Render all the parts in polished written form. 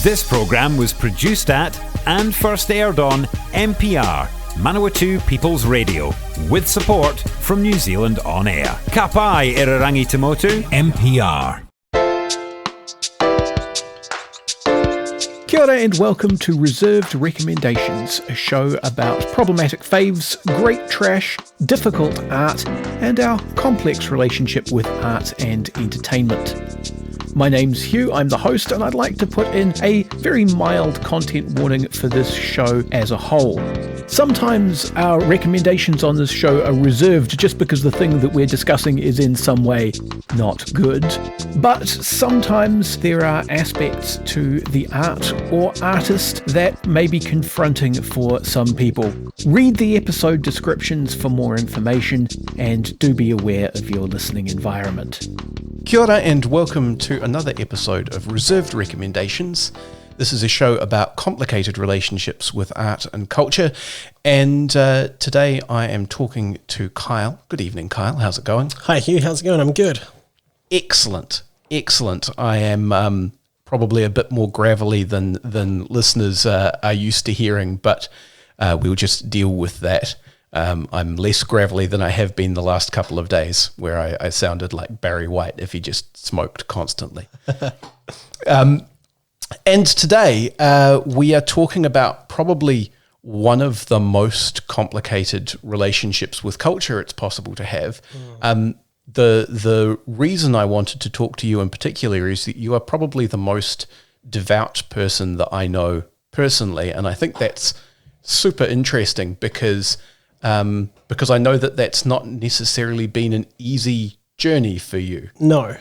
This programme was produced at and first aired on MPR, Manawatu People's Radio, with support from New Zealand On Air. Ka pai Irarangi Tamotu, MPR. Kia ora and welcome to Reserved Recommendations, a show about problematic faves, great trash, difficult art, and our complex relationship with art and entertainment. My name's Hugh, I'm the host, and I'd like to put in a very mild content warning for this show as a whole. Sometimes our recommendations on this show are reserved just because the thing that we're discussing is in some way not good. But sometimes there are aspects to the art or artist that may be confronting for some people. Read the episode descriptions for more information and do be aware of your listening environment. Kia ora and welcome to another episode of Reserved Recommendations. This is a show about complicated relationships with art and culture, and today I am talking to Kyle. Good evening, Kyle. How's it going? Hi, Hugh. How's it going? I'm good. Excellent. I am probably a bit more gravelly than listeners are used to hearing, but we'll just deal with that. I'm less gravelly than I have been the last couple of days, where I sounded like Barry White if he just smoked constantly. And today we are talking about probably one of the most complicated relationships with culture it's possible to have. The reason I wanted to talk to you in particular is that you are probably the most devout person that I know personally, and I think that's super interesting because I know that that's not necessarily been an easy journey for you. No.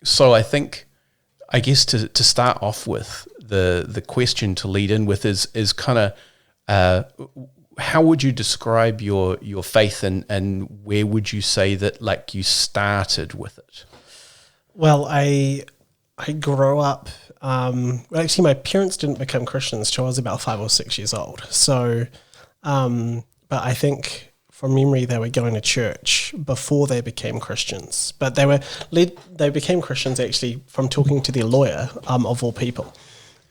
So I guess to start off with, the question to lead in with is kind of how would you describe your faith and where would you say that like you started with it? Well, I grew up. Actually, my parents didn't become Christians till I was about 5 or 6 years old. So, but I think from memory they were going to church before they became Christians. But they became Christians actually from talking to their lawyer, of all people,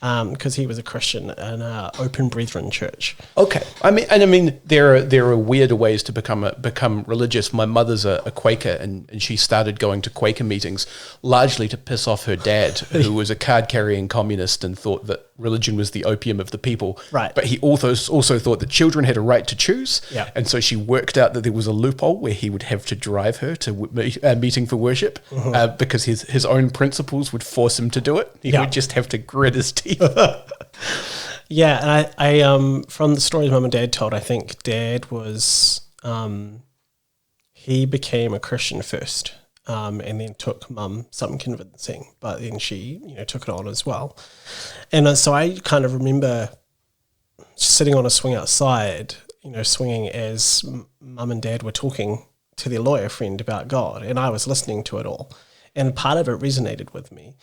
because he was a Christian in an Open Brethren church. Okay, I mean, there are weirder ways to become religious. My mother's a Quaker, and she started going to Quaker meetings largely to piss off her dad, who was a card-carrying communist and thought that religion was the opium of the people. Right. But he also thought that children had a right to choose. Yeah. And so she worked out that there was a loophole where he would have to drive her to a meeting for worship because his own principles would force him to do it. He would just have to grit his teeth. Yeah, and I from the stories Mum and Dad told, I think Dad was he became a Christian first, and then took Mum some convincing, but then she took it on as well. And so I kind of remember sitting on a swing outside, swinging as Mum and Dad were talking to their lawyer friend about God, and I was listening to it all, and part of it resonated with me.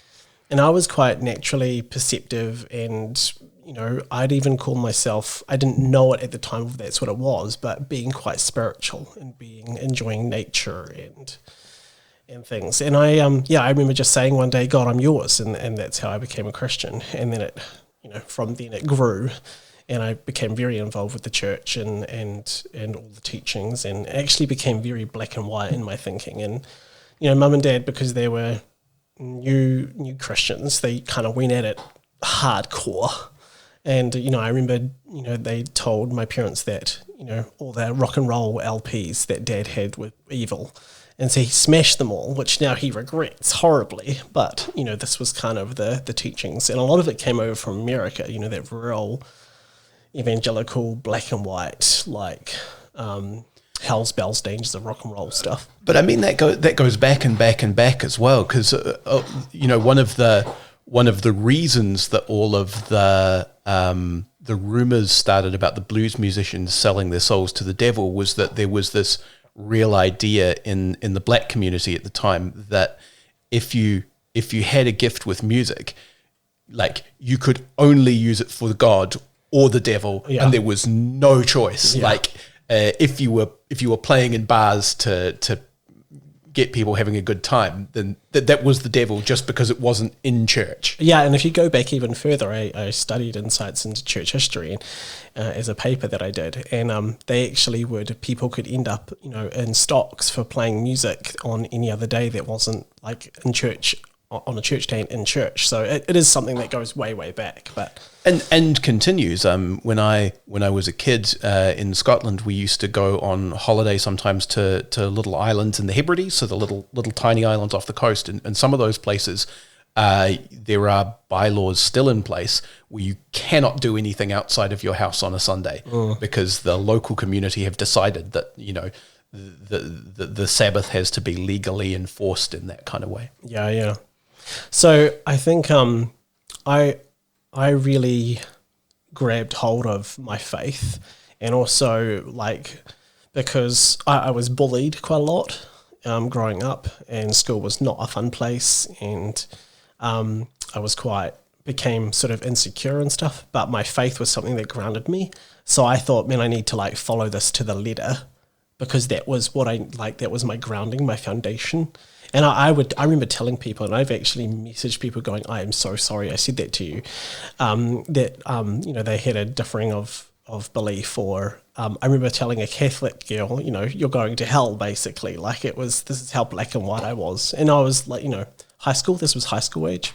And I was quite naturally perceptive, and I'd even call myself, I didn't know it at the time if that's what it was, but being quite spiritual and enjoying nature and things. And I remember just saying one day, God, I'm yours, and that's how I became a Christian. And then it, from then it grew, and I became very involved with the church and all the teachings, and actually became very black and white in my thinking. And Mum and Dad, because they were new Christians, they kind of went at it hardcore. And I remember they told my parents that all the rock and roll LPs that Dad had were evil, and so he smashed them all, which now he regrets horribly. But this was kind of the teachings, and a lot of it came over from America. That real evangelical black and white, like Hell's Bells, Dangers of Rock and Roll stuff. But I mean that goes back and back and back as well, because one of the reasons that all of the rumors started about the blues musicians selling their souls to the devil was that there was this real idea in the black community at the time that if you had a gift with music, like you could only use it for God or the devil, and there was no choice. Like if you were playing in bars to get people having a good time, then that was the devil, just because it wasn't in church. Yeah, and if you go back even further, I studied insights into church history as a paper that I did, and they actually people could end up, in stocks for playing music on any other day that wasn't like in church, on a church day in church. So it is something that goes way, way back. But and continues. When I was a kid in Scotland, we used to go on holiday sometimes to little islands in the Hebrides, so the little tiny islands off the coast, and some of those places there are bylaws still in place where you cannot do anything outside of your house on a Sunday because the local community have decided that the Sabbath has to be legally enforced in that kind of way. Yeah. So I think I really grabbed hold of my faith, and also because I was bullied quite a lot growing up, and school was not a fun place, and I became sort of insecure and stuff, but my faith was something that grounded me. So I thought, man, I need to follow this to the letter, because that was that was my grounding, my foundation. And I remember telling people, and I've actually messaged people going, I am so sorry I said that to you, that they had a differing of belief, or I remember telling a Catholic girl, you're going to hell, basically. This is how black and white I was. And I was high school, this was high school age.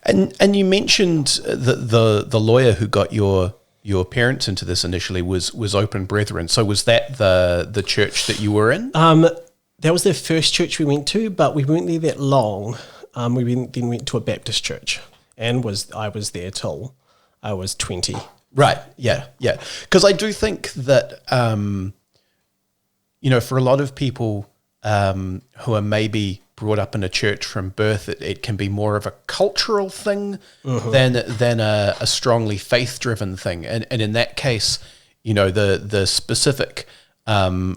And you mentioned that the lawyer who got your parents into this initially was Open Brethren. So was that the church that you were in? That was the first church we went to, but we weren't there that long. We then went to a Baptist church, and I was there till I was 20. Right, yeah. Because I do think that, for a lot of people who are maybe brought up in a church from birth, it can be more of a cultural thing than a strongly faith-driven thing. And in that case, the specific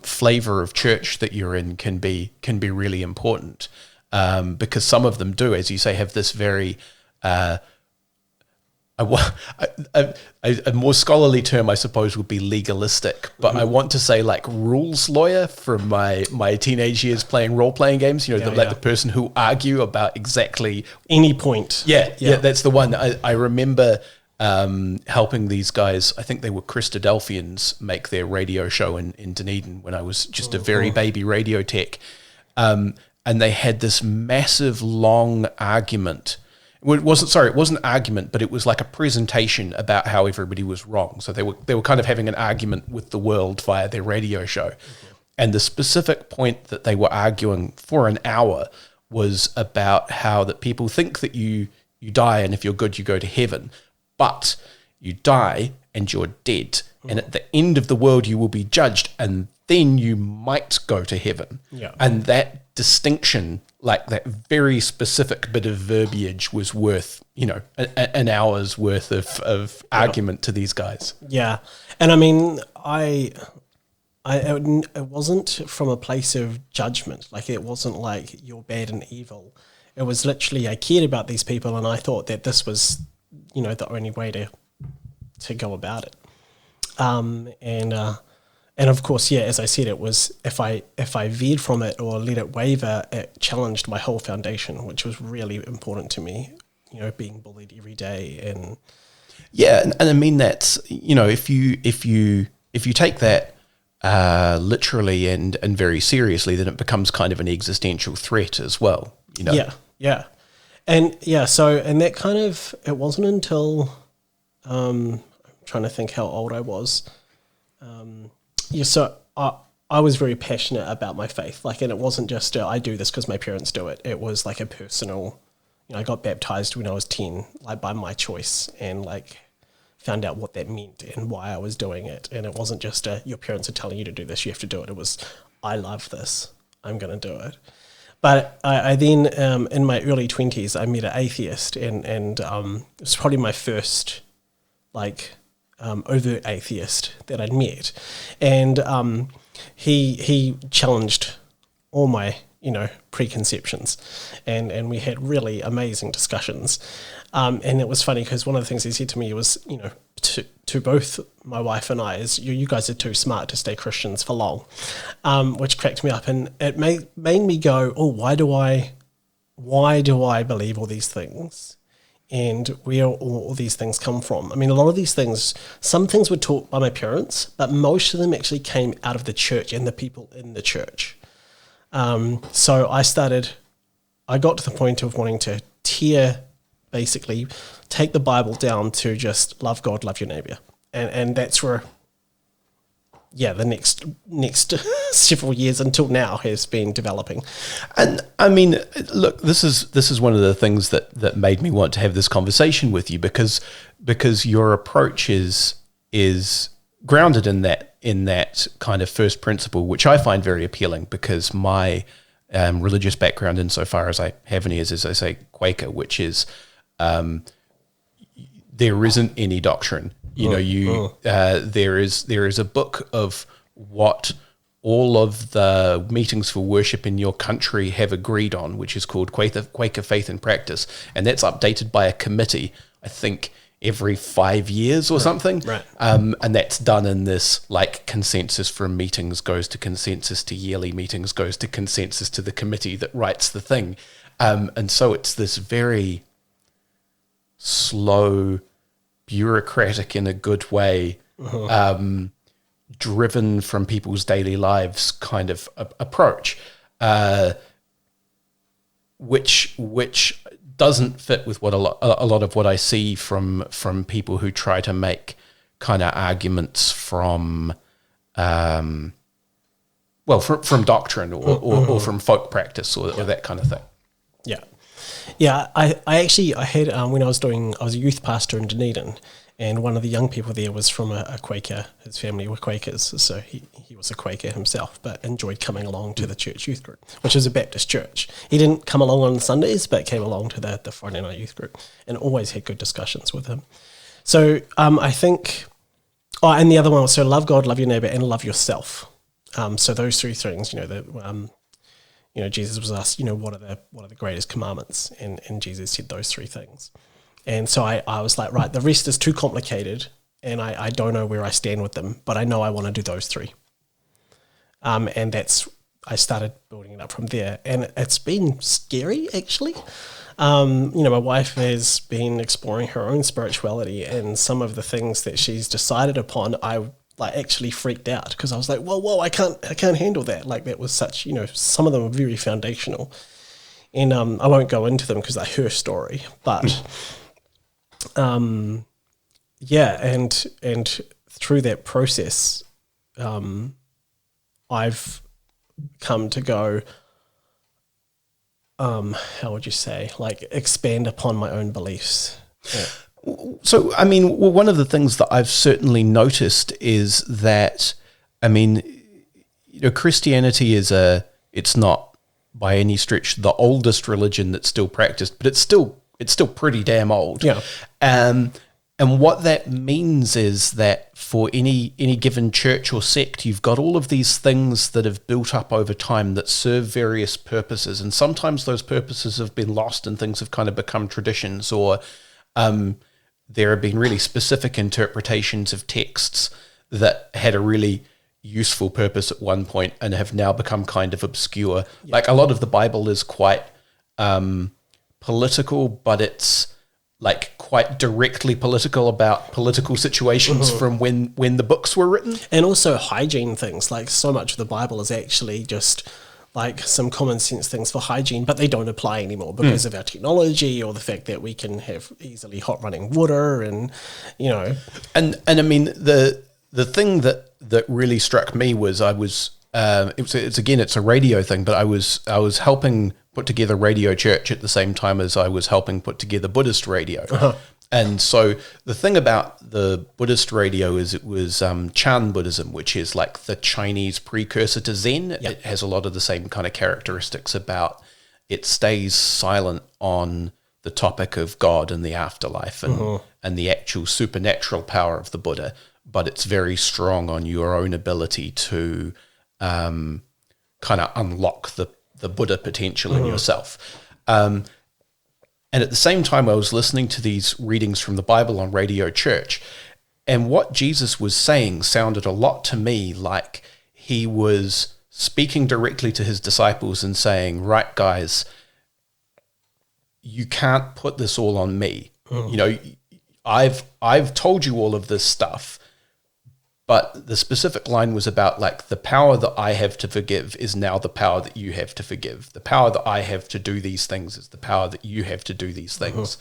flavor of church that you're in can be really important, because some of them do, as you say, have this very a more scholarly term, I suppose, would be legalistic, but I want to say rules lawyer from my teenage years playing role-playing games, the person who argue about exactly any point. Yeah, that's the one. I remember helping these guys, I think they were Christadelphians, make their radio show in Dunedin when I was just a very baby radio tech. And they had this massive long argument. It wasn't an argument, but it was like a presentation about how everybody was wrong. So they were kind of having an argument with the world via their radio show. And the specific point that they were arguing for an hour was about how that people think that you die, and if you're good, you go to heaven. But you die and you're dead. And at the end of the world, you will be judged, and then you might go to heaven. Yeah. And that distinction, that very specific bit of verbiage, was worth, an hour's worth of argument to these guys. Yeah. And I mean, it wasn't from a place of judgment. It wasn't like you're bad and evil. It was literally, I cared about these people, and I thought that this was, the only way to go about it. And of course, as I said, it was if I veered from it or let it waver, it challenged my whole foundation, which was really important to me. Being bullied every day, and and I mean that's if you take that literally and very seriously, then it becomes kind of an existential threat as well. Yeah. And so that kind of, it wasn't until I'm trying to think how old I was. So I was very passionate about my faith, and it wasn't just I do this because my parents do it. It was a personal. I got baptized when I was 10, by my choice, and found out what that meant and why I was doing it. And it wasn't just your parents are telling you to do this, you have to do it. It was, I love this, I'm going to do it. But I then, in my early 20s, I met an atheist, and it was probably my first, overt atheist that I'd met. And he challenged all my, preconceptions, and we had really amazing discussions. And it was funny because one of the things he said to me was, to both my wife and I is you guys are too smart to stay Christians for long, which cracked me up, and it made me go, oh, why do I believe all these things, and where all these things come from? I mean, a lot of these things, some things were taught by my parents, but most of them actually came out of the church and the people in the church. So I got to the point of wanting to basically take the Bible down to just love God, love your neighbor. And that's where, the next several years until now has been developing. And I mean, look, this is one of the things that made me want to have this conversation with you, because your approach is grounded in that kind of first principle, which I find very appealing, because my religious background, insofar as I have any, is, as I say, Quaker, which is there isn't any doctrine. There is a book of what all of the meetings for worship in your country have agreed on, which is called Quaker Faith and Practice, and that's updated by a committee, I think, every 5 years or something. Right. And that's done in this, like, consensus from meetings goes to consensus to yearly meetings goes to consensus to the committee that writes the thing. And so it's this very slow, bureaucratic in a good way, driven from people's daily lives kind of approach, which doesn't fit with what a lot of what I see from people who try to make kind of arguments from doctrine or from folk practice or that kind of thing. Yeah. I had when I was a youth pastor in Dunedin, and one of the young people there was from a Quaker. His family were Quakers, so he was a Quaker himself, but enjoyed coming along to the church youth group, which is a Baptist church. He didn't come along on Sundays, but came along to the Friday night youth group, and always had good discussions with him. So I think, and the other one was, so love God, love your neighbor, and love yourself. So those three things, Jesus was asked, what are the greatest commandments? And Jesus said those three things. And so I was like, right, the rest is too complicated, and I don't know where I stand with them, but I know I want to do those three. And I started building it up from there. And it's been scary, actually. My wife has been exploring her own spirituality, and some of the things that she's decided upon, I actually freaked out, because I was like, whoa, I can't handle that. Like, that was such, some of them are very foundational, and I won't go into them because they're her story, but and through that process, I've come to go, how would you say, expand upon my own beliefs. Yeah. So, I mean, one of the things that I've certainly noticed is that, I mean, Christianity it's not by any stretch the oldest religion that's still practiced, but it's still pretty damn old. Yeah. And what that means is that for any given church or sect, you've got all of these things that have built up over time that serve various purposes, and sometimes those purposes have been lost and things have kind of become traditions, or there have been really specific interpretations of texts that had a really useful purpose at one point and have now become kind of obscure. Yeah. Like, a lot of the Bible is quite political, but it's quite directly political about political situations from when the books were written. And also hygiene things. So much of the Bible is actually just some common sense things for hygiene, but they don't apply anymore because of our technology, or the fact that we can have easily hot running water, and And I mean, the thing that really struck me was it's a radio thing, but I was helping put together Radio Church at the same time as I was helping put together Buddhist Radio. Uh-huh. And so the thing about the Buddhist radio is it was Chan Buddhism, which is like the Chinese precursor to Zen. Yep. It has a lot of the same kind of characteristics about it stays silent on the topic of God and the afterlife and the actual supernatural power of the Buddha, but it's very strong on your own ability to kind of unlock the Buddha potential in yourself. And at the same time, I was listening to these readings from the Bible on Radio Church, And what Jesus was saying sounded a lot to me like he was speaking directly to his disciples and saying, right, guys, you can't put this all on me. You know, I've told you all of this stuff, but the specific line was about like the power that I have to forgive is now the power that you have to forgive. The power that I have to do these things is the power that you have to do these things.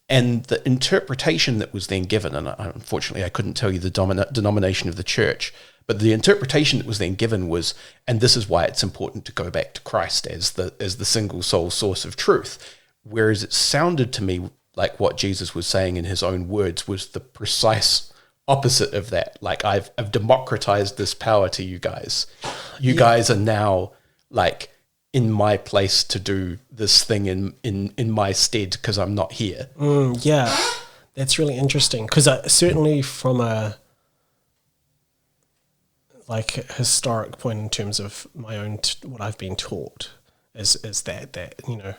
And the interpretation that was then given, and unfortunately I couldn't tell you the denomination of the church, but the interpretation that was then given was, and this is why it's important to go back to Christ as the single sole source of truth. Whereas it sounded to me like what Jesus was saying in his own words was the precise opposite of that. Like, I've democratized this power to you guys. You guys are now like in my place to do this thing in my stead because I'm not here. Yeah, that's really interesting because certainly from a historic point in terms of my own what I've been taught is that you know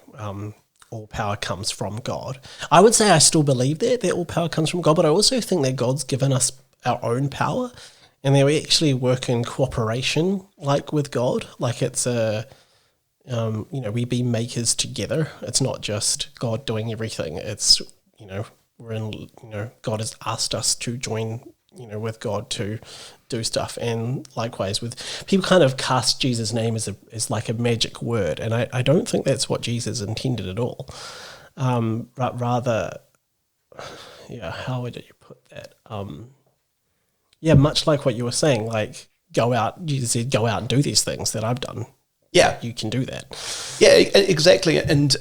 all power comes from God. I would say I still believe that all power comes from God, but I also think that God's given us our own power, and that we actually work in cooperation, like with God. Like it's a you know, we be makers together. It's not just God doing everything. It's, you know, God has asked us to join, you know, with God to do stuff. And likewise with people kind of cast Jesus' name as like a magic word. And I don't think that's what Jesus intended at all. But rather, yeah, how would you put that? Yeah, much like what you were saying, like Jesus said, go out and do these things that I've done. Yeah, you can do that. Yeah, exactly. And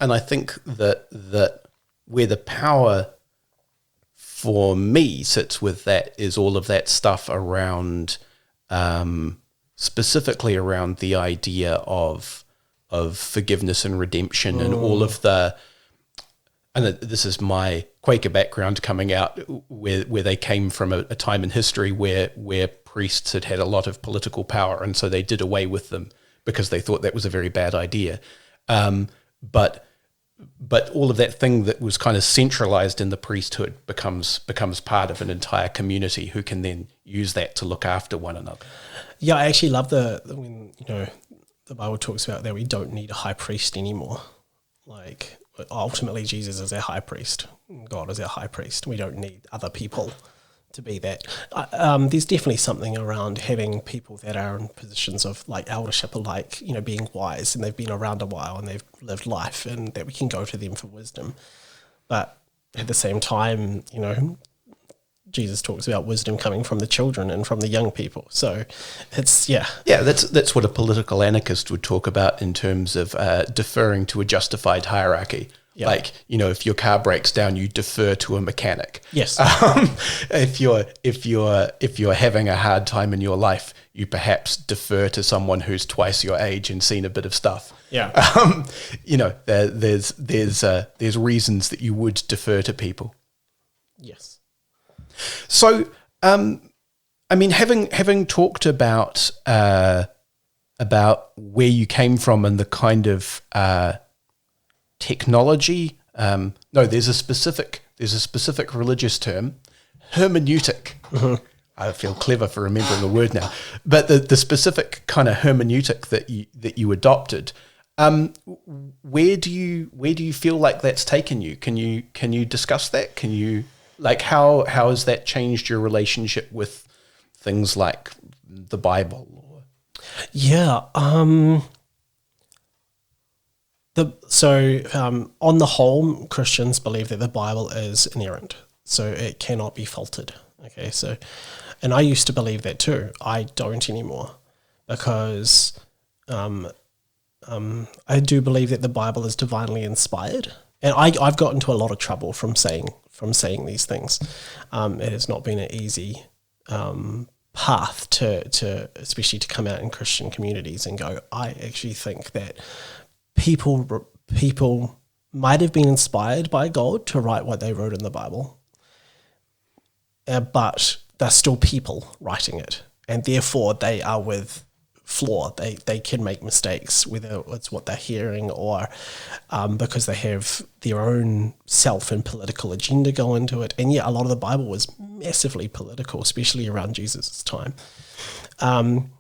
I think that where the power for me sits with that is all of that stuff around, specifically around the idea of forgiveness and redemption and all of the. And this is my Quaker background coming out, where they came from a time in history where priests had a lot of political power, and so they did away with them because they thought that was a very bad idea. But all of that thing that was kind of centralized in the priesthood becomes part of an entire community who can then use that to look after one another. Yeah, I actually love when, you know, the Bible talks about that we don't need a high priest anymore. Like, ultimately Jesus is our high priest. God is our high priest. We don't need other people to be that. There's definitely something around having people that are in positions of like eldership, or like, you know, being wise and they've been around a while and they've lived life, and that we can go to them for wisdom. But at the same time, you know, Jesus talks about wisdom coming from the children and from the young people. So it's, yeah. Yeah, that's what a political anarchist would talk about in terms of deferring to a justified hierarchy. Yep. Like, you know, if your car breaks down, you defer to a mechanic. Yes. If you're having a hard time in your life, you perhaps defer to someone who's twice your age and seen a bit of stuff. Yeah. You know, there's reasons that you would defer to people. Yes. So, I mean, having talked about where you came from and the kind of technology. No, there's a specific religious term, hermeneutic. Mm-hmm. I feel clever for remembering the word now. But the specific kind of hermeneutic that you adopted, where do you feel like that's taken you? Can you discuss that? Can you, like, how has that changed your relationship with things like the Bible? Yeah. On the whole, Christians believe that the Bible is inerrant, so it cannot be faulted. Okay, so, and I used to believe that too. I don't anymore, because I do believe that the Bible is divinely inspired, and I've got into a lot of trouble from saying these things. It has not been an easy path to especially to come out in Christian communities and go, I actually think that people might have been inspired by God to write what they wrote in the Bible, but they're still people writing it, and therefore they are with flaw. They can make mistakes, whether it's what they're hearing or because they have their own self and political agenda go into it. And yeah, a lot of the Bible was massively political, especially around Jesus' time. And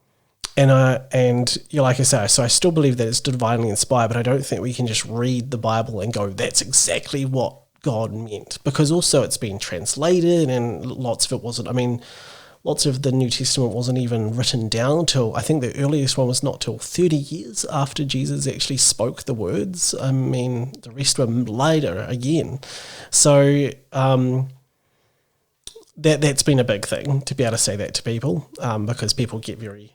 like I say, so I still believe that it's divinely inspired, but I don't think we can just read the Bible and go, that's exactly what God meant, because also it's been translated and lots of it wasn't. I mean, lots of the New Testament wasn't even written down till, I think the earliest one was not till 30 years after Jesus actually spoke the words. I mean, the rest were later again. So that's been a big thing to be able to say that to people, because people get very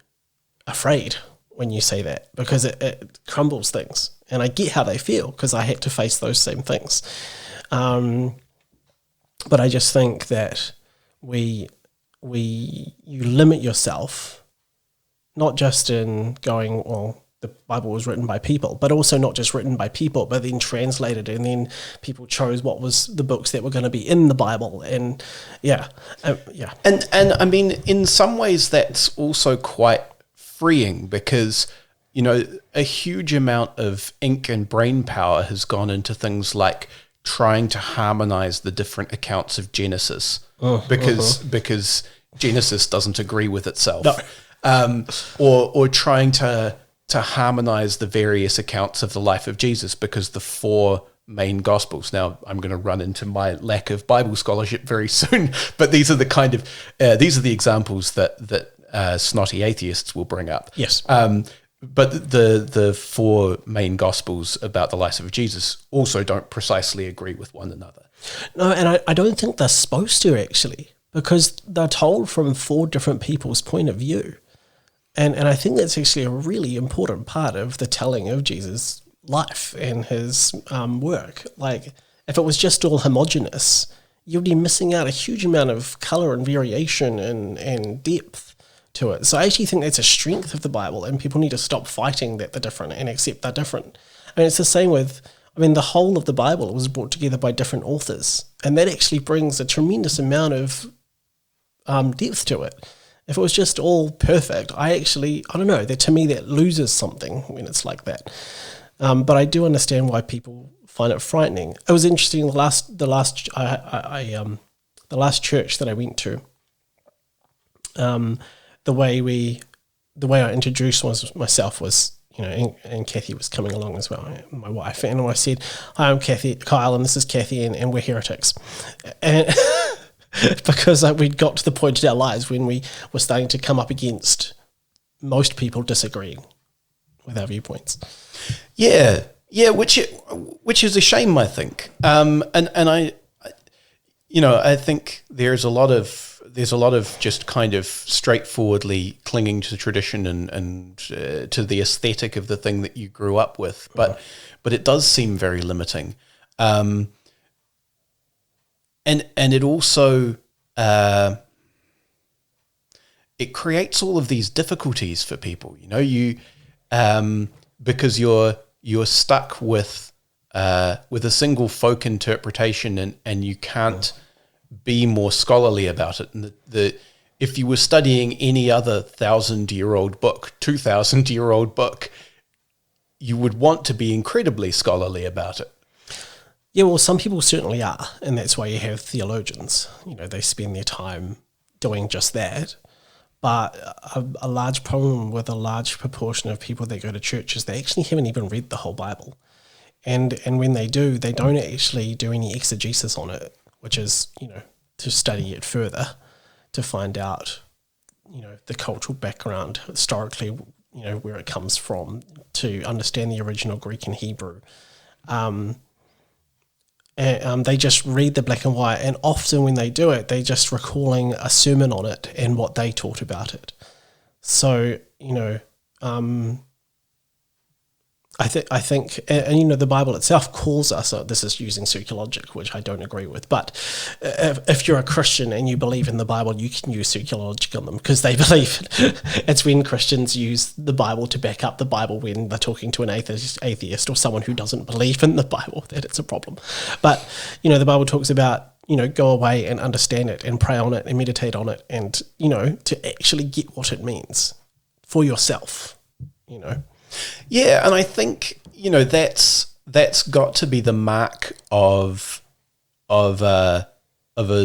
afraid when you say that, because it crumbles things. And I get how they feel, because I had to face those same things. But I just think that you limit yourself, not just in going, well, the Bible was written by people, but also not just written by people, but then translated, and then people chose what was the books that were going to be in the Bible, and yeah. And I mean, in some ways, that's also quite freeing, because a huge amount of ink and brain power has gone into things like trying to harmonize the different accounts of Genesis, because Genesis doesn't agree with itself. No. Or trying to harmonize the various accounts of the life of Jesus, because the four main gospels. Now, I'm going to run into my lack of Bible scholarship very soon, but these are the examples that snotty atheists will bring up. Yes. But the four main gospels about the life of Jesus also don't precisely agree with one another. No, and I don't think they're supposed to, actually, because they're told from four different people's point of view. And I think that's actually a really important part of the telling of Jesus' life and his work. Like, if it was just all homogenous, you'd be missing out a huge amount of colour and variation and depth to it. So I actually think that's a strength of the Bible, and people need to stop fighting that they're different and accept they're different. I mean, it's the same with, the whole of the Bible was brought together by different authors, and that actually brings a tremendous amount of depth to it. If it was just all perfect, I don't know, that to me that loses something when it's like that. But I do understand why people find it frightening. It was interesting, the last church that I went to, the way I introduced myself was, and Kathy was coming along as well, my wife, and I said, "Hi, I'm Kyle, and this is Kathy, and we're heretics." And because we'd got to the point in our lives when we were starting to come up against most people disagreeing with our viewpoints. Yeah, which is a shame, I think. And I think there's a lot of just kind of straightforwardly clinging to tradition and to the aesthetic of the thing that you grew up with, but it does seem very limiting. And it also it creates all of these difficulties for people. Because you're stuck with a single folk interpretation, and you can't be more scholarly about it. And if you were studying any other 1,000-year-old book, 2,000-year-old book, you would want to be incredibly scholarly about it. Yeah, well, some people certainly are, and that's why you have theologians. They spend their time doing just that. But a large problem with a large proportion of people that go to church is they actually haven't even read the whole Bible. And when they do, they don't actually do any exegesis on it, which is, to study it further, to find out, the cultural background, historically, where it comes from, to understand the original Greek and Hebrew. They just read the black and white, and often when they do it, they're just recalling a sermon on it and what they taught about it. So, I think, and the Bible itself calls us, this is using circular logic, which I don't agree with, but if you're a Christian and you believe in the Bible, you can use circular logic on them, because they believe it's when Christians use the Bible to back up the Bible when they're talking to an atheist or someone who doesn't believe in the Bible that it's a problem. But, the Bible talks about, go away and understand it and pray on it and meditate on it and, to actually get what it means for yourself, Yeah, and I think that's got to be the mark of a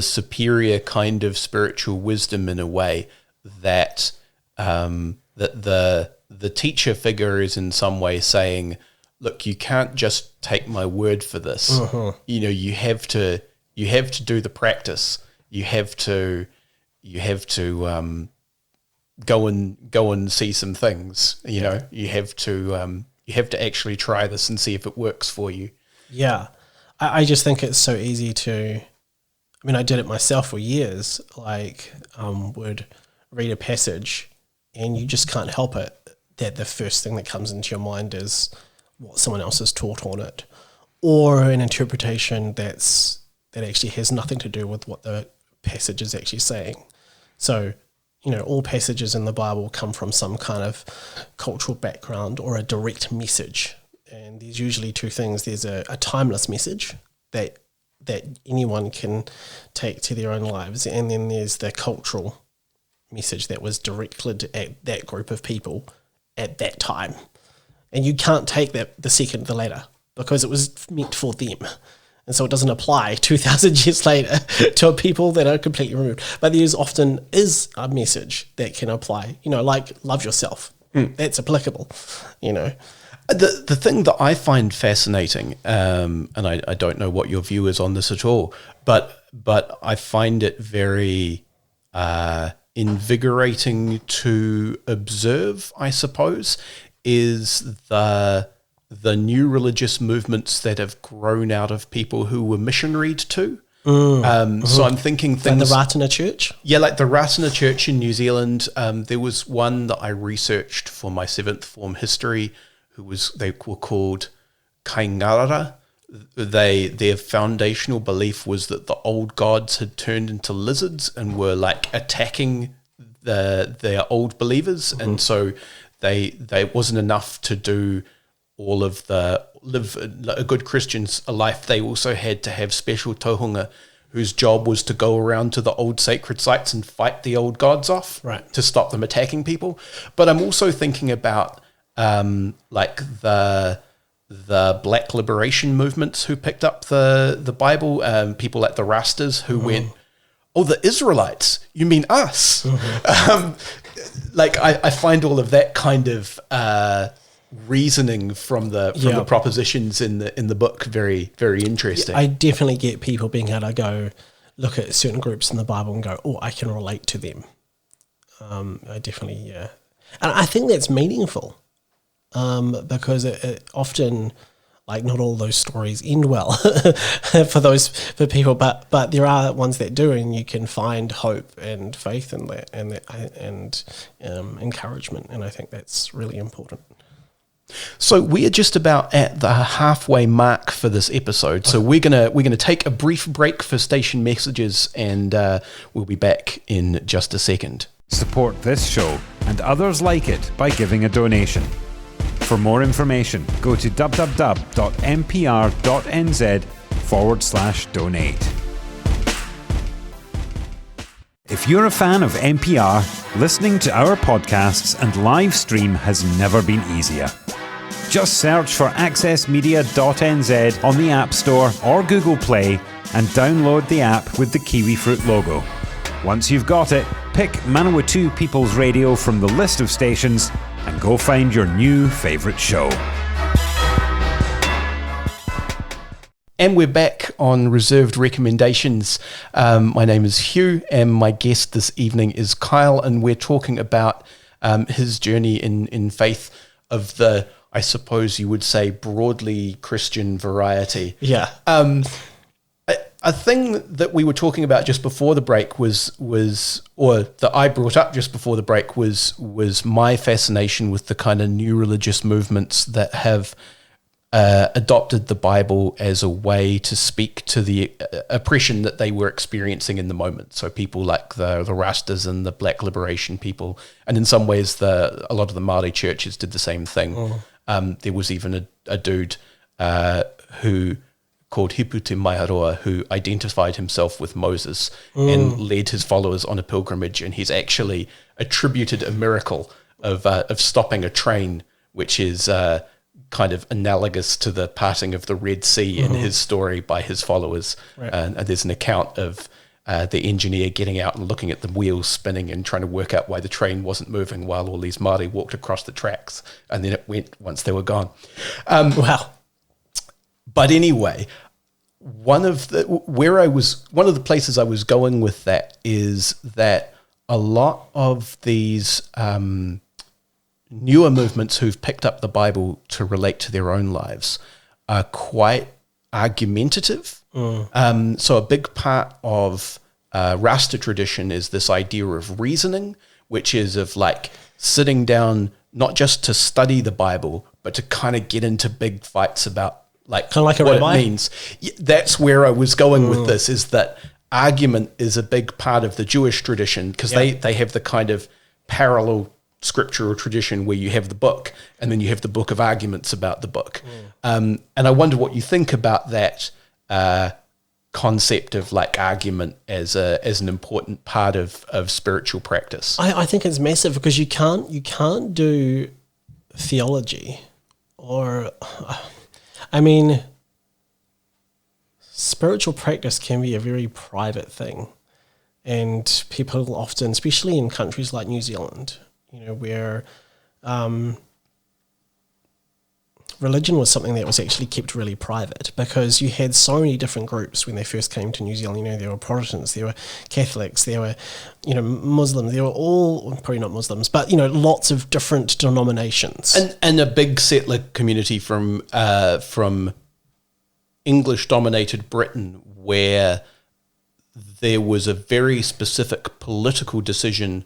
superior kind of spiritual wisdom, in a way that that the teacher figure is in some way saying, look, you can't just take my word for this. You have to do the practice. You have to go and see some things. You have to actually try this and see if it works for you. Yeah, I just think it's so easy to. I mean, I did it myself for years. Would read a passage, and you just can't help it that the first thing that comes into your mind is what someone else has taught on it, or an interpretation that actually has nothing to do with what the passage is actually saying. So, all passages in the Bible come from some kind of cultural background or a direct message. And there's usually two things. There's a timeless message that anyone can take to their own lives. And then there's the cultural message that was directed at that group of people at that time. And you can't take the second, the latter, because it was meant for them. And so it doesn't apply 2,000 years later to people that are completely removed. But there often is a message that can apply, like love yourself. That's applicable, The thing that I find fascinating, and I don't know what your view is on this at all, but I find it very invigorating to observe, I suppose, is the new religious movements that have grown out of people who were missionaried to. So I'm thinking things like the Ratana Church. Yeah, like the Ratana Church in New Zealand. There was one that I researched for my 7th form history. They were called Kaingara. Their foundational belief was that the old gods had turned into lizards and were like attacking their old believers, and so they wasn't enough to do all of live a good Christian's life. They also had to have special tohunga whose job was to go around to the old sacred sites and fight the old gods off, right, to stop them attacking people. But I'm also thinking about like the Black liberation movements who picked up the Bible, people like the Rastas who went, oh, the Israelites, you mean us? I find all of that kind of reasoning from the propositions in the book very, very interesting. I definitely get people being able to go look at certain groups in the Bible and go, oh, I can relate to them. I definitely, yeah. And I think that's meaningful because it often, like, not all those stories end well for people, but there are ones that do, and you can find hope and faith in that and encouragement, and I think that's really important. So we are just about at the halfway mark for this episode. So we're gonna take a brief break for station messages, and we'll be back in just a second. Support this show and others like it by giving a donation. For more information, go to www.mpr.nz/donate. If you're a fan of NPR, listening to our podcasts and live stream has never been easier. Just search for accessmedia.nz on the App Store or Google Play and download the app with the kiwi fruit logo. Once you've got it, pick Manawatu People's Radio from the list of stations and go find your new favourite show. And we're back on Reserved Recommendations. My name is Hugh, and my guest this evening is Kyle, and we're talking about his journey in faith of the, I suppose you would say, broadly Christian variety. Yeah. A thing that we were talking about just before the break was that I brought up just before the break was my fascination with the kind of new religious movements that have adopted the Bible as a way to speak to the oppression that they were experiencing in the moment. So people like the Rastas and the Black liberation people, and in some ways a lot of the Māori churches did the same thing. There was even a dude who called Hipute Maiaroa, who identified himself with Moses and led his followers on a pilgrimage, and he's actually attributed a miracle of stopping a train, which is kind of analogous to the parting of the Red Sea in his story by his followers. Right. And there's an account of the engineer getting out and looking at the wheels spinning and trying to work out why the train wasn't moving while all these Māori walked across the tracks, and then it went once they were gone. Wow. But anyway, one of the places I was going with that is that a lot of these newer movements who've picked up the Bible to relate to their own lives are quite argumentative. So a big part of Rasta tradition is this idea of reasoning, which is of like sitting down not just to study the Bible, but to kind of get into big fights about like kind of like a what rabbi? it means. That's where I was going with this, is that argument is a big part of the Jewish tradition, because they have the kind of parallel scriptural tradition where you have the book and then you have the book of arguments about the book. And I wonder what you think about that concept of like argument as an important part of spiritual practice. I think it's massive, because you can't do theology, or I mean, spiritual practice can be a very private thing, and people often, especially in countries like New Zealand, where religion was something that was actually kept really private, because you had so many different groups when they first came to New Zealand. There were Protestants, there were Catholics, there were, Muslims, there were all, probably not Muslims, but, lots of different denominations. And a big settler community from English-dominated Britain, where there was a very specific political decision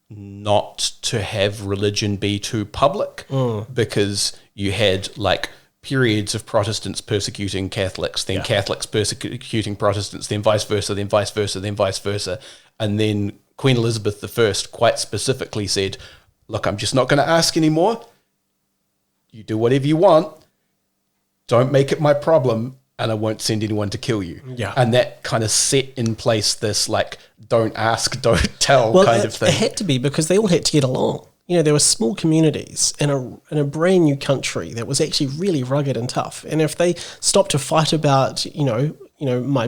not to have religion be too public, because you had like periods of Protestants persecuting Catholics, then Catholics persecuting Protestants, then vice versa, then vice versa, then vice versa. And then Queen Elizabeth I quite specifically said, look, I'm just not going to ask anymore. You do whatever you want. Don't make it my problem, and I won't send anyone to kill you. Yeah. And that kind of set in place this like don't ask, don't tell kind of thing. It had to be, because they all had to get along. There were small communities in a brand new country that was actually really rugged and tough. And if they stopped to fight about, in my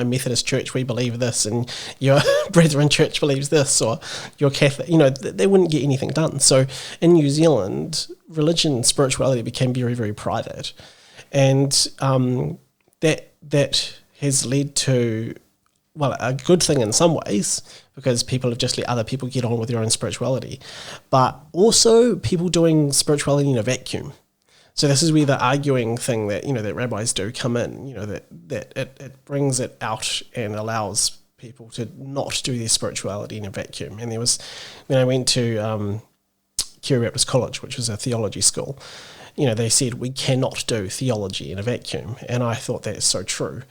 Methodist church we believe this, and your Brethren church believes this, or your Catholic, they wouldn't get anything done. So in New Zealand, religion and spirituality became very, very private. And that has led to, well, a good thing in some ways, because people have just let other people get on with their own spirituality, but also people doing spirituality in a vacuum. So this is where the arguing thing that, that rabbis do come in, that it brings it out and allows people to not do their spirituality in a vacuum. And there was, when I went to Curie Baptist College, which was a theology school, they said we cannot do theology in a vacuum. And I thought that's so true.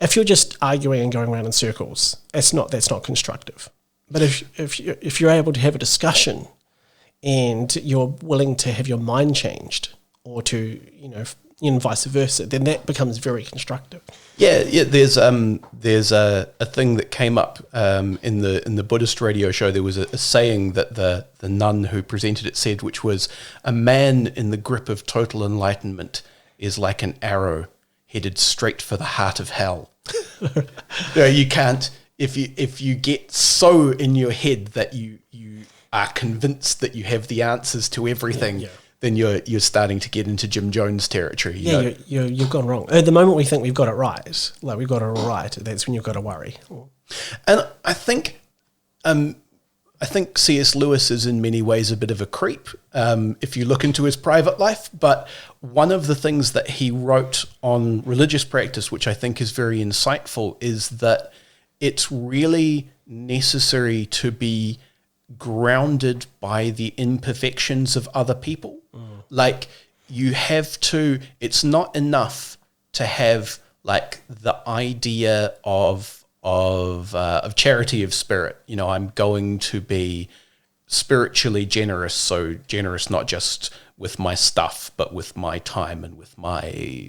If you're just arguing and going around in circles, that's not constructive. But if you're able to have a discussion and you're willing to have your mind changed, or to and vice versa, then that becomes very constructive. Yeah. There's a thing that came up in the Buddhist radio show. There was a saying that the nun who presented it said, which was, a man in the grip of total enlightenment is like an arrow headed straight for the heart of hell. You can't, if you get so in your head that you are convinced that you have the answers to everything, then you're starting to get into Jim Jones territory. You've gone wrong. At the moment we think we've got it right, like we've got it all right, that's when you've got to worry. And I think C.S. Lewis is in many ways a bit of a creep if you look into his private life. But one of the things that he wrote on religious practice, which I think is very insightful, is that it's really necessary to be grounded by the imperfections of other people. Like, you have to, it's not enough to have like the idea of charity of spirit. I'm going to be spiritually generous, so generous not just with my stuff, but with my time and with my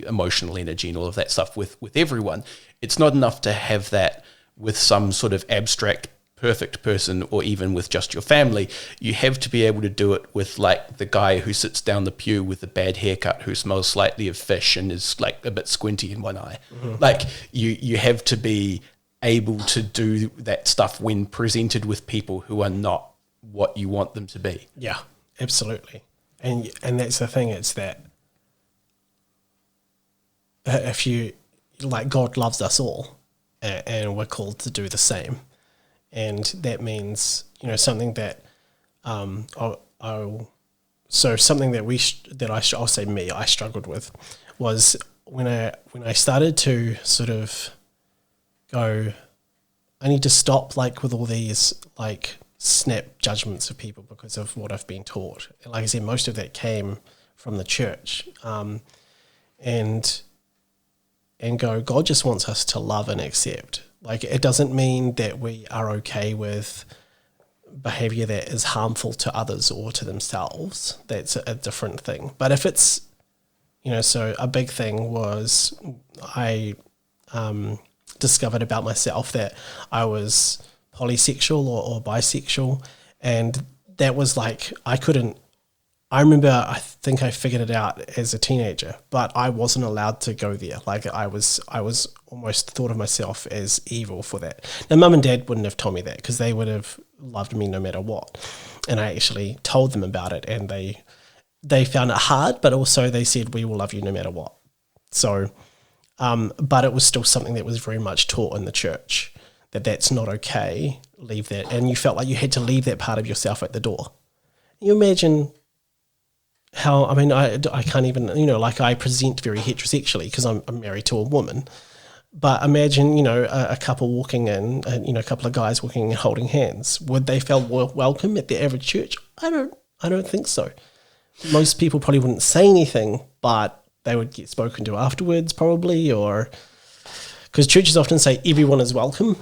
emotional energy and all of that stuff with everyone. It's not enough to have that with some sort of abstract perfect person, or even with just your family. You have to be able to do it with like the guy who sits down the pew with a bad haircut, who smells slightly of fish and is like a bit squinty in one eye. Like you have to be able to do that stuff when presented with people who are not what you want them to be. Yeah, absolutely. And that's the thing, it's that if you, like, God loves us all, and we're called to do the same. And that means, something that, something that I'll say me, I struggled with was when I started to sort of go, I need to stop like with all these like snap judgments of people because of what I've been taught. And like I said, most of that came from the church, and go, God just wants us to love and accept. Like, it doesn't mean that we are okay with behavior that is harmful to others or to themselves. That's a different thing. But if it's, so a big thing was I discovered about myself that I was polysexual or bisexual, and that was like, I remember, I think I figured it out as a teenager, but I wasn't allowed to go there. Like, I was almost thought of myself as evil for that. Now, Mum and Dad wouldn't have told me that because they would have loved me no matter what. And I actually told them about it, and they found it hard, but also they said, we will love you no matter what. So, but it was still something that was very much taught in the church, that that's not okay, leave that. And you felt like you had to leave that part of yourself at the door. You imagine how, I can't even, like, I present very heterosexually because I'm married to a woman. But imagine, a couple walking in, a couple of guys walking and holding hands. Would they feel welcome at the average church? I don't think so. Most people probably wouldn't say anything, but they would get spoken to afterwards probably, or because churches often say everyone is welcome,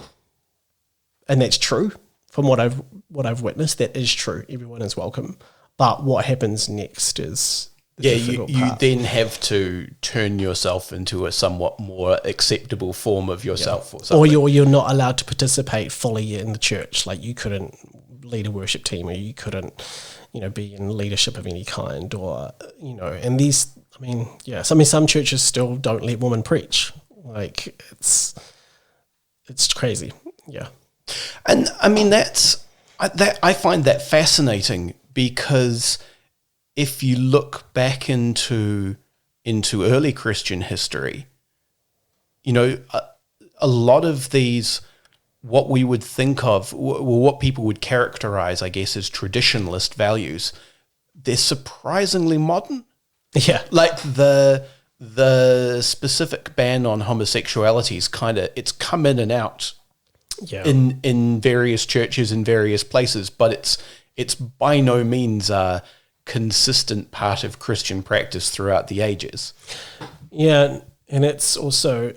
and that's true. From what I've witnessed, that is true. Everyone is welcome. But what happens next is the difficult part. You then have to turn yourself into a somewhat more acceptable form of yourself, or something. Or you're not allowed to participate fully in the church. Like, you couldn't lead a worship team, or you couldn't, be in leadership of any kind, or And these, some churches still don't let women preach. Like, it's crazy. Yeah, and I find that fascinating. Because if you look back into early Christian history, a lot of these, what we would think of, what people would characterize, I guess, as traditionalist values, they're surprisingly modern. Yeah. Like the specific ban on homosexuality is it's come in and out in various churches in various places, but it's by no means a consistent part of Christian practice throughout the ages. Yeah, and it's also,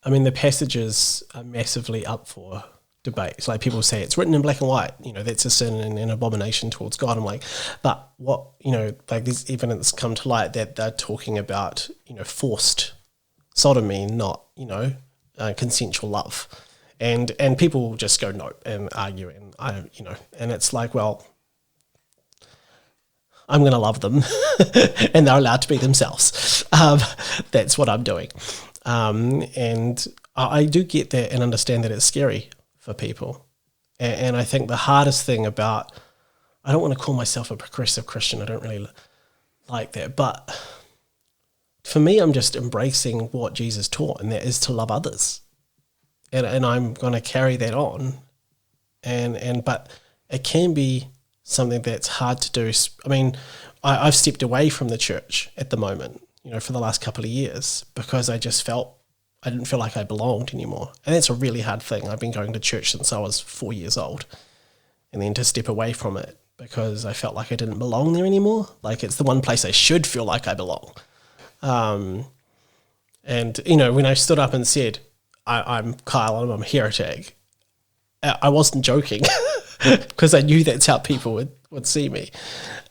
the passages are massively up for debate. It's like people say it's written in black and white, that's a sin and an abomination towards God. I'm like, but what, like there's evidence come to light that they're talking about, forced sodomy, not, consensual love. And people just go no and argue, and and it's like, well, I'm going to love them, and they're allowed to be themselves. That's what I'm doing, and I do get that and understand that it's scary for people. And I think the hardest thing about, I don't want to call myself a progressive Christian. I don't really like that, but for me, I'm just embracing what Jesus taught, and that is to love others. And I'm going to carry that on, but it can be something that's hard to do. I've stepped away from the church at the moment, for the last couple of years, because I didn't feel like I belonged anymore, and that's a really hard thing. I've been going to church since I was 4 years old, and then to step away from it because I felt like I didn't belong there anymore. Like, it's the one place I should feel like I belong. And when I stood up and said, I'm Kyle and I'm a heretic, I wasn't joking because I knew that's how people would see me.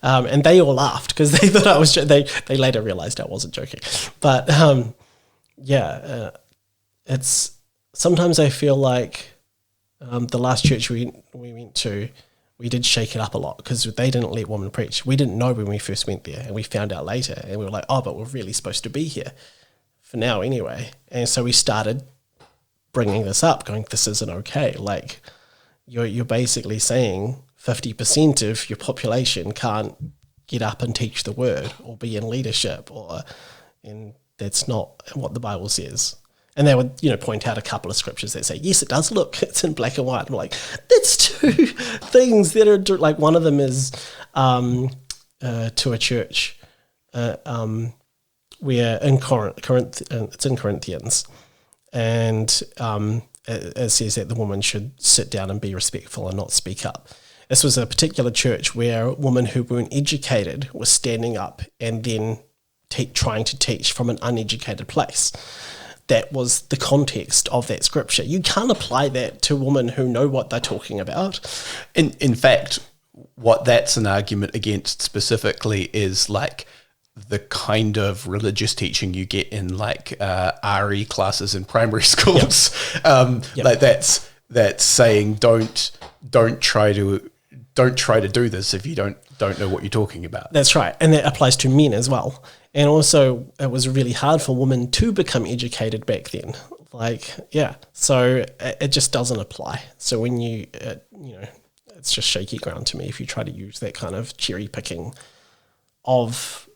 And they all laughed because they thought I was they later realized I wasn't joking. But it's sometimes I feel like The last church we went to, we did shake it up a lot because they didn't let women preach. We didn't know when we first went there, and we found out later, and we were like, oh, but we're really supposed to be here for now anyway. And so we started bringing this up, going, this isn't okay. Like, you're basically saying 50% of your population can't get up and teach the word or be in leadership, and that's not what the Bible says. And they would, point out a couple of scriptures that say, yes, it does. Look, it's in black and white. I'm like, that's two things that are, like, one of them is to a church where in Corinth, it's in Corinthians, and it says that the woman should sit down and be respectful and not speak up. This was a particular church where women who weren't educated were standing up and then trying to teach from an uneducated place. That was the context of that scripture. You can't apply that to women who know what they're talking about. In fact, what that's an argument against specifically is like the kind of religious teaching you get in like RE classes in primary schools. Yep. Like that's saying don't try to do this if you don't know what you're talking about. That's right, and that applies to men as well. And also, it was really hard for women to become educated back then. So it just doesn't apply. So when it's just shaky ground to me if you try to use that kind of cherry picking of,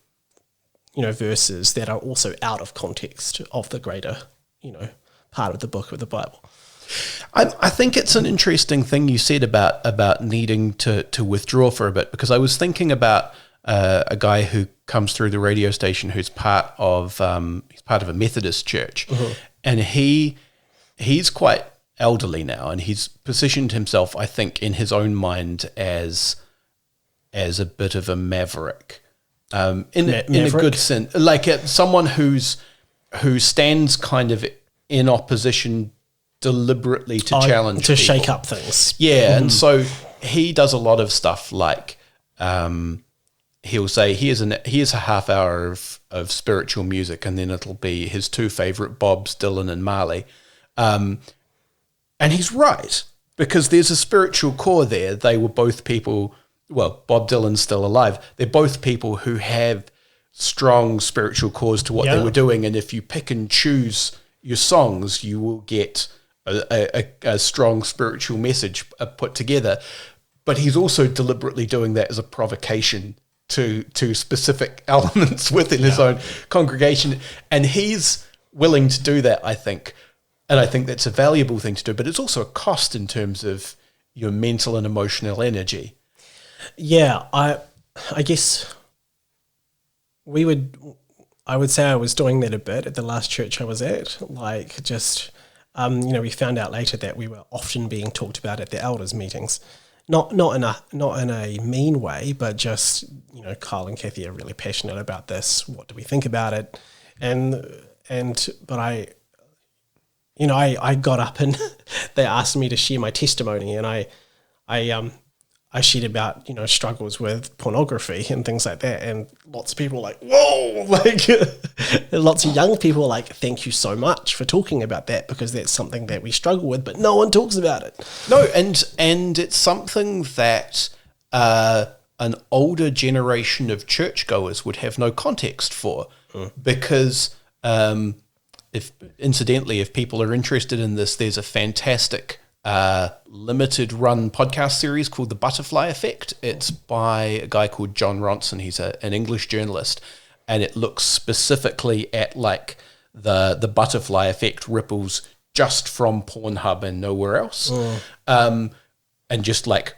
verses that are also out of context of the greater, part of the book of the Bible. I think it's an interesting thing you said about needing to withdraw for a bit, because I was thinking about a guy who comes through the radio station who's part of a Methodist church, and he's quite elderly now, and he's positioned himself, I think, in his own mind as a bit of a maverick, in a good sense, like someone who stands kind of in opposition deliberately to challenge to people. shake up things. Yeah, and so he does a lot of stuff like he'll say, here's a half hour of spiritual music, and then it'll be his two favorite Bobs, Dylan and Marley. And he's right, because there's a spiritual core there. They were both people, well, Bob Dylan's still alive. They're both people who have strong spiritual cores to what they were doing, and if you pick and choose your songs, you will get a strong spiritual message put together. But he's also deliberately doing that as a provocation to specific elements within his own congregation, and he's willing to do that, I think, and I think that's a valuable thing to do, but it's also a cost in terms of your mental and emotional energy. Yeah, I guess I would say I was doing that a bit at the last church I was at, like just, we found out later that we were often being talked about at the elders meetings. Not in a mean way, but just, Kyle and Kathy are really passionate about this. What do we think about it? But I got up and they asked me to share my testimony, and I shared about, struggles with pornography and things like that. And lots of people were like, whoa, like lots of young people were like, thank you so much for talking about that, because that's something that we struggle with, but no one talks about it. No, and it's something that an older generation of churchgoers would have no context for, because if people are interested in this, there's a fantastic limited run podcast series called The Butterfly Effect. It's by a guy called John Ronson. He's an English journalist, and it looks specifically at like the butterfly effect ripples just from Pornhub and nowhere else. And just like,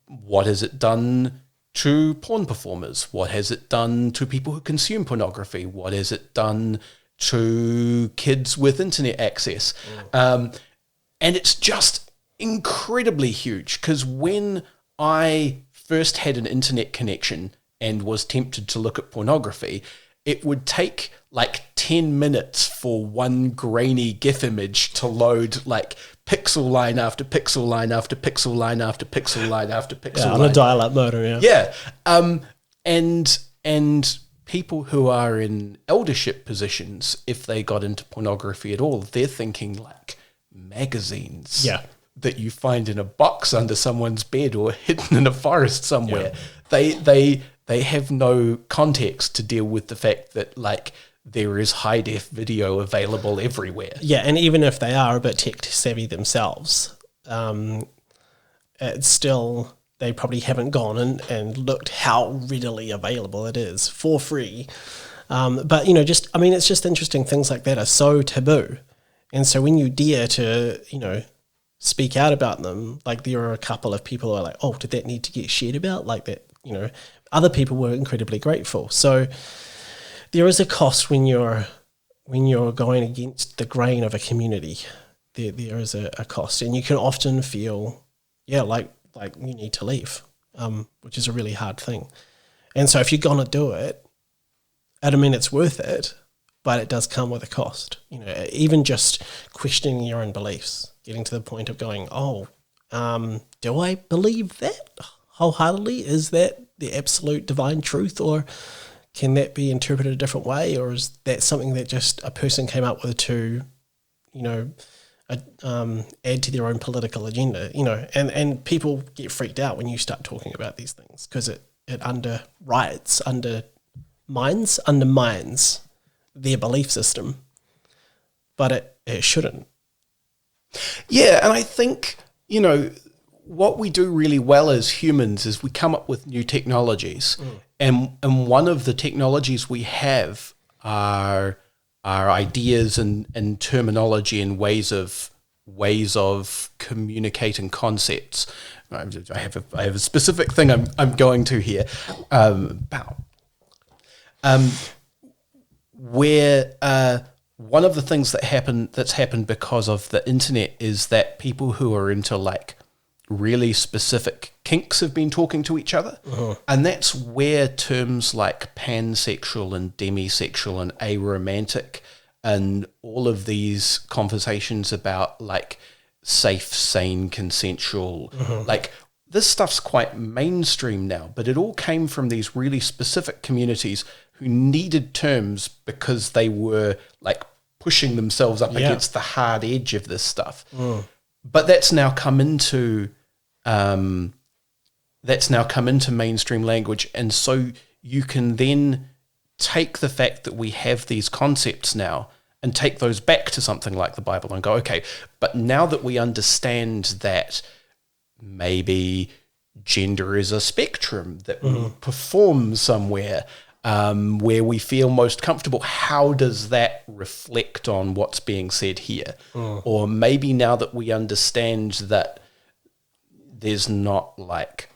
what has it done to porn performers? What has it done to people who consume pornography? What has it done to kids with internet access? And it's just incredibly huge, because when I first had an internet connection and was tempted to look at pornography, it would take like 10 minutes for one grainy GIF image to load like pixel line after pixel line after pixel line after pixel line after pixel line. On a dial-up modem, Yeah. And people who are in eldership positions, if they got into pornography at all, they're thinking like magazines. Yeah. that you find in a box under someone's bed or hidden in a forest somewhere. Yeah. They have no context to deal with the fact that like there is high def video available everywhere. Yeah, and even if they are a bit tech savvy themselves, it's still, they probably haven't gone and looked how readily available it is for free. But it's just interesting. Things like that are so taboo, and so when you dare to speak out about them, like there are a couple of people who are like, oh, did that need to get shared about like that? Other people were incredibly grateful. So there is a cost when you're going against the grain of a community. There is a cost, and you can often feel, like you need to leave, which is a really hard thing. And so if you're gonna do it, it's worth it, but it does come with a cost. Even just questioning your own beliefs, getting to the point of going, do I believe that wholeheartedly? Is that the absolute divine truth, or can that be interpreted a different way, or is that something that just a person came up with to, add to their own political agenda? And people get freaked out when you start talking about these things because it undermines their belief system, but it shouldn't. Yeah, and I think, what we do really well as humans is we come up with new technologies. And one of the technologies we have are ideas and terminology and ways of communicating concepts. I have a specific thing I'm going to here about where one of the things that's happened because of the internet is that people who are into like really specific kinks have been talking to each other. And that's where terms like pansexual and demisexual and aromantic and all of these conversations about like safe, sane, consensual, like this stuff's quite mainstream now, but it all came from these really specific communities who needed terms because they were like pushing themselves up against the hard edge of this stuff. But that's now come into mainstream language, and so you can then take the fact that we have these concepts now and take those back to something like the Bible and go, okay, but now that we understand that maybe gender is a spectrum that we perform somewhere where we feel most comfortable, how does that reflect on what's being said here? Or maybe now that we understand that there's not like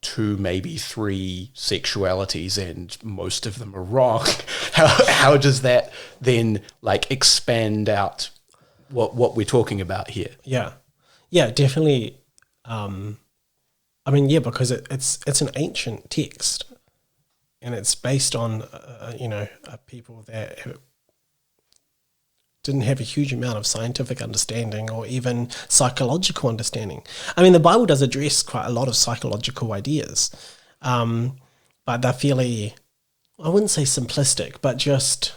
2, maybe 3 sexualities and most of them are wrong, how does that then like expand out what we're talking about here? Yeah, definitely. Because it's an ancient text, and it's based on people that didn't have a huge amount of scientific understanding or even psychological understanding. The Bible does address quite a lot of psychological ideas, but they're fairly, I wouldn't say simplistic, but just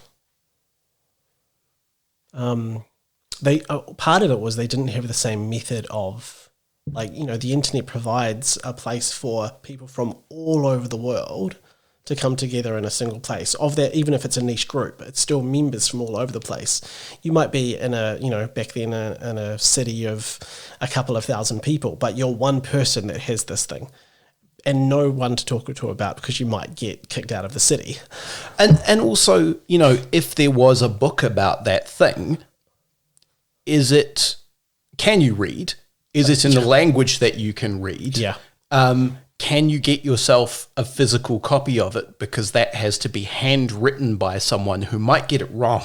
part of it was they didn't have the same method of, the internet provides a place for people from all over the world to come together in a single place. Of that, even if it's a niche group, it's still members from all over the place. You might be in back then in a city of a couple of thousand people, but you're one person that has this thing and no one to talk to about because you might get kicked out of the city. And also, if there was a book about that thing, can you read? Is it in the language that you can read? Yeah. Can you get yourself a physical copy of it? Because that has to be handwritten by someone who might get it wrong.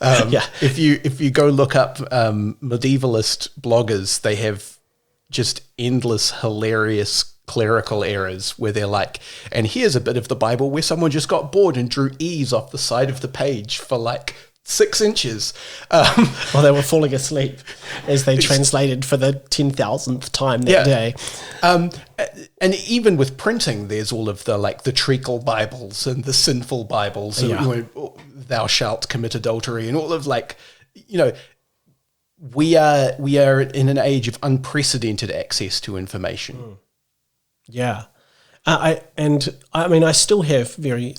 If you go look up medievalist bloggers, they have just endless hilarious clerical errors where they're like, and here's a bit of the Bible where someone just got bored and drew E's off the side of the page for like 6 inches. While they were falling asleep as they translated for the 10,000th time that day. And even with printing, there's all of the treacle Bibles and the sinful Bibles, and, thou shalt commit adultery, and all of we are in an age of unprecedented access to information. Yeah. I mean, I still have very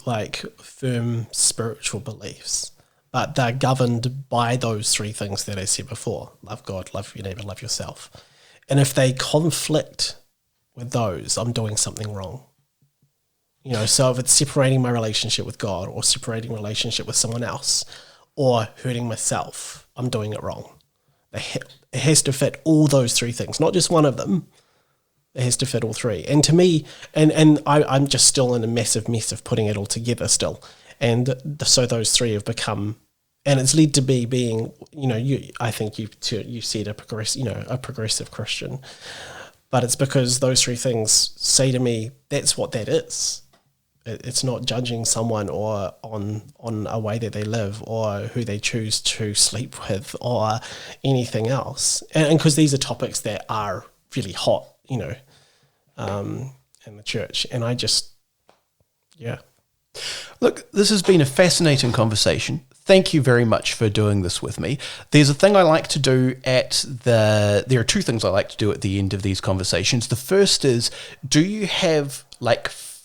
firm spiritual beliefs, but they're governed by those three things that I said before: love God, love your neighbor, love yourself. And if they conflict with those, I'm doing something wrong. So if it's separating my relationship with God or separating relationship with someone else or hurting myself, I'm doing it wrong. It has to fit all those three things, not just one of them. It has to fit all three. And to me, and I'm just still in a massive mess of putting it all together still. And so those three have become, and it's led to being, I think you said a progressive Christian, but it's because those three things say to me, that's what that is. It's not judging someone or on a way that they live or who they choose to sleep with or anything else. And because these are topics that are really hot, in the church. And I just, yeah. Look, this has been a fascinating conversation. Thank you very much for doing this with me. There's a thing I like to do there are two things I like to do at the end of these conversations. The first is, do you have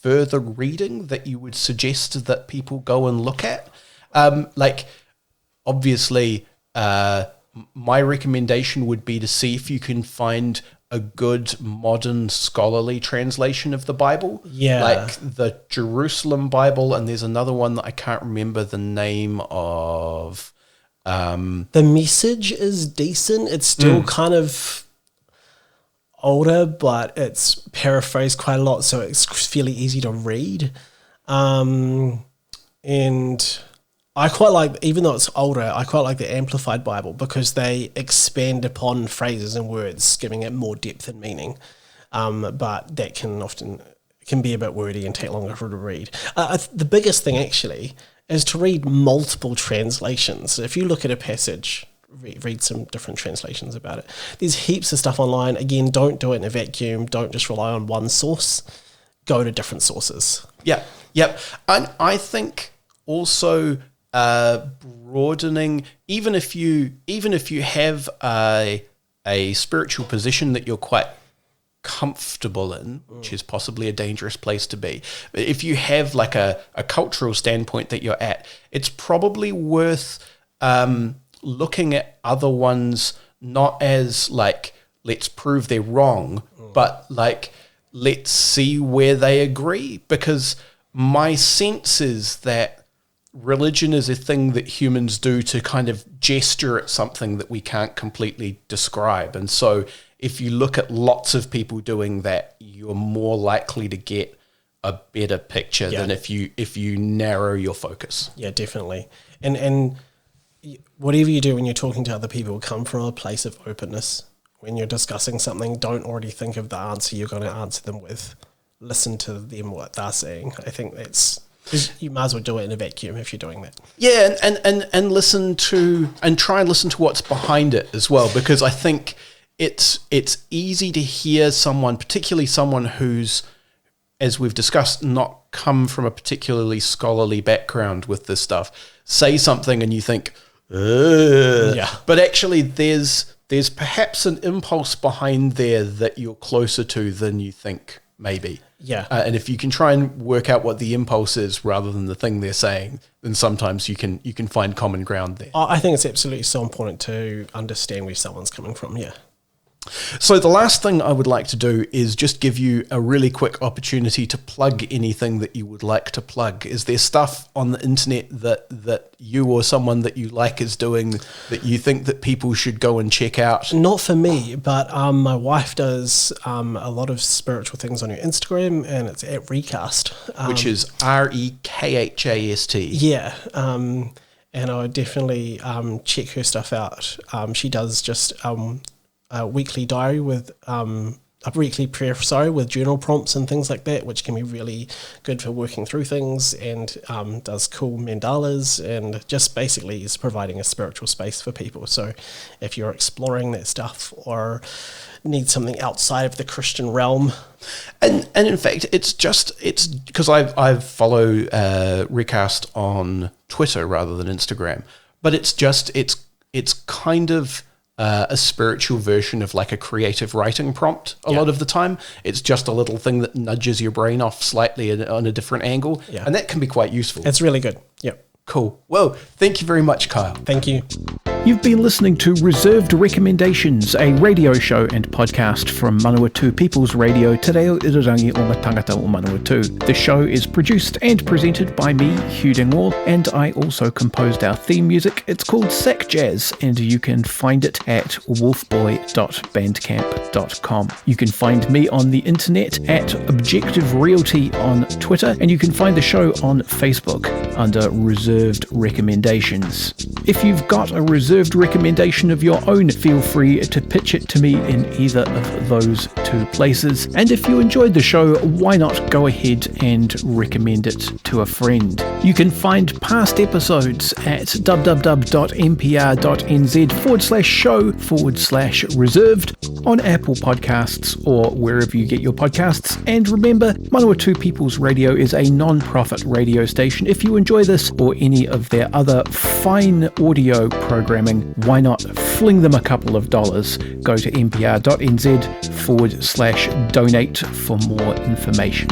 further reading that you would suggest that people go and look at? Obviously, my recommendation would be to see if you can find a good modern scholarly translation of the Bible. Yeah. Like the Jerusalem Bible, and there's another one that I can't remember the name of. The Message is decent. It's still kind of older, but it's paraphrased quite a lot, so it's fairly easy to read. And I quite like, even though it's older, I quite like the Amplified Bible because they expand upon phrases and words, giving it more depth and meaning. But that can be a bit wordy and take longer to read. The biggest thing actually is to read multiple translations. If you look at a passage, read some different translations about it. There's heaps of stuff online. Again, don't do it in a vacuum. Don't just rely on one source. Go to different sources. Yeah, yep. And I think also broadening, even if you have a spiritual position that you're quite comfortable in, which is possibly a dangerous place to be. But if you have a cultural standpoint that you're at, it's probably worth looking at other ones, not as let's prove they're wrong, but let's see where they agree. Because my sense is that religion is a thing that humans do to kind of gesture at something that we can't completely describe. And so if you look at lots of people doing that, you're more likely to get a better picture than if you narrow your focus. Yeah, definitely. And whatever you do when you're talking to other people, come from a place of openness. When you're discussing something, don't already think of the answer you're going to answer them with. Listen to them, what they're saying. I think that's... You might as well do it in a vacuum if you're doing that. Yeah, and listen to, and try and listen to what's behind it as well, because I think it's easy to hear someone, particularly someone who's, as we've discussed, not come from a particularly scholarly background with this stuff, say something and you think, ugh. Yeah. But actually there's perhaps an impulse behind there that you're closer to than you think, maybe. Yeah. And if you can try and work out what the impulse is rather than the thing they're saying, then sometimes you can find common ground there. I think it's absolutely so important to understand where someone's coming from, yeah. So the last thing I would like to do is just give you a really quick opportunity to plug anything that you would like to plug. Is there stuff on the internet that you or someone that you like is doing that you think that people should go and check out? Not for me, but my wife does a lot of spiritual things on her Instagram, and it's at Recast. Which is REKHAST. Yeah, and I would definitely check her stuff out. She does just... a weekly diary with a weekly prayer, with journal prompts and things like that, which can be really good for working through things, and does cool mandalas, and just basically is providing a spiritual space for people. So if you're exploring that stuff or need something outside of the Christian realm. And in fact, it's because I follow Recast on Twitter rather than Instagram, but it's kind of a spiritual version of like a creative writing prompt a lot of the time. It's just a little thing that nudges your brain off slightly on a different angle. Yeah. And that can be quite useful. It's really good. Yep. Cool. Well, thank you very much, Kyle. Thank you. You've been listening to Reserved Recommendations, a radio show and podcast from Manawatu People's Radio, Te Reo Irirangi o ngā tangata o Manawatu. The show is produced and presented by me, Hugh Dingwall, and I also composed our theme music. It's called Sack Jazz, and you can find it at wolfboy.bandcamp.com. You can find me on the internet at Objective Realty on Twitter, and you can find the show on Facebook under Reserved Recommendations. If you've got a reserved recommendation of your own, feel free to pitch it to me in either of those two places. And if you enjoyed the show, why not go ahead and recommend it to a friend? You can find past episodes at www.mpr.nz/show/reserved on Apple Podcasts or wherever you get your podcasts. And remember, Manawatu People's Radio is a non-profit radio station. If you enjoy this or any of their other fine audio programming, why not fling them a couple of dollars? Go to mpr.nz/donate for more information.